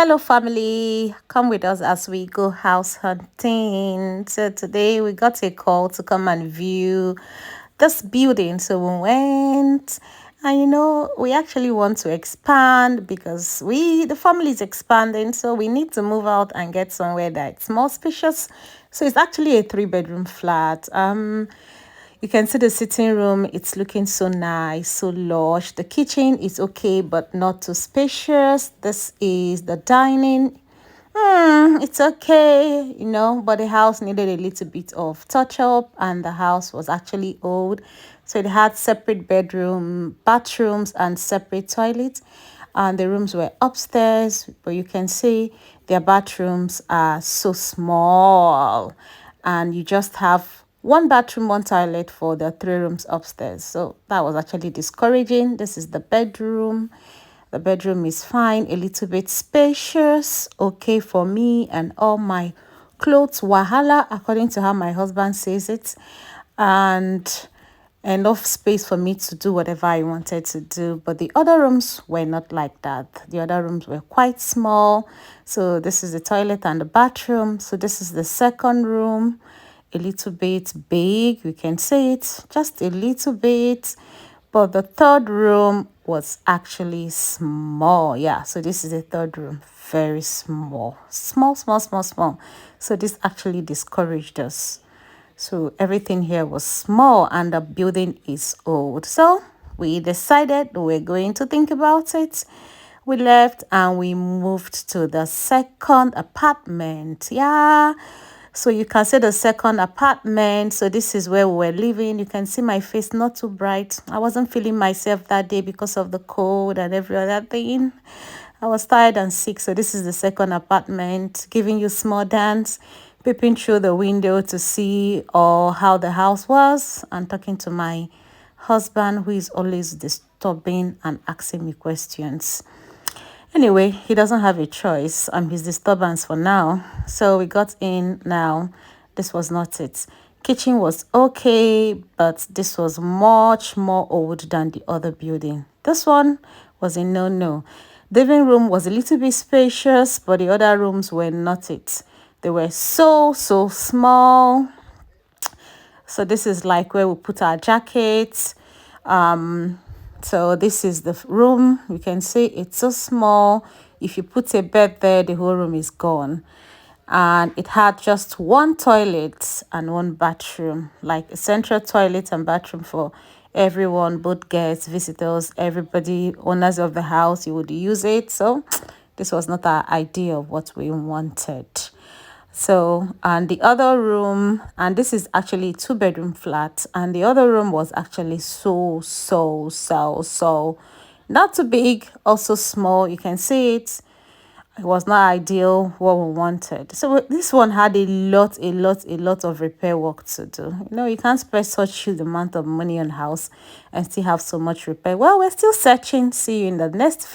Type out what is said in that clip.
Hello, family. Come with us as we go house hunting. So, today we got a call to come and view this building. So, we went, and we actually want to expand because the family is expanding. So, we need to move out and get somewhere that's more spacious. So, it's actually a three-bedroom flat. You can see the sitting room, it's looking so nice, so lush. The kitchen is okay, but not too spacious. This is the dining. It's okay, but the house needed a little bit of touch up, and the house was actually old. So it had separate bedroom, bathrooms, and separate toilets. And the rooms were upstairs, but you can see their bathrooms are so small, and you just have one bathroom, one toilet for the three rooms upstairs. So that was actually discouraging. This is the bedroom. The bedroom is fine, a little bit spacious, okay for me and all my clothes. Wahala, according to how my husband says it, and enough space for me to do whatever I wanted to do. But the other rooms were not like that. The other rooms were quite small. So this is the toilet and the bathroom. So this is the second room, a little bit big. We can say it just a little bit. But the third room was actually small. Yeah, so this is the third room. Very small. Small, small, small, small. So this actually discouraged us. So everything here was small and the building is old. So we decided we were going to think about it. We left and we moved to the second apartment. Yeah. So you can see the second apartment. So this is where we were living. You can see my face not too bright. I wasn't feeling myself that day because of the cold and every other thing. I was tired and sick. So this is the second apartment, giving you small dance, peeping through the window to see how the house was, and talking to my husband, who is always disturbing and asking me questions. Anyway, he doesn't have a choice. I'm his disturbance for now. So we got in now. This was not it. Kitchen was okay, but this was much more old than the other building. This one was a no-no. Living room was a little bit spacious, but the other rooms were not it. They were so, so small. So this is like where we put our jackets. So this is the room. You can see it's so small. If you put a bed there, the whole room is gone. And it had just one toilet and one bathroom, like a central toilet and bathroom for everyone, both guests, visitors, everybody, owners of the house. You would use it. So this was not our idea of what we wanted. So, and the other room, and this is actually a two-bedroom flat, and the other room was actually so not too big, also small. You can see it. It was not ideal what we wanted. So this one had a lot of repair work to do. You can't spend such huge amount of money on house and still have so much repair. Well, we're still searching. See you in the next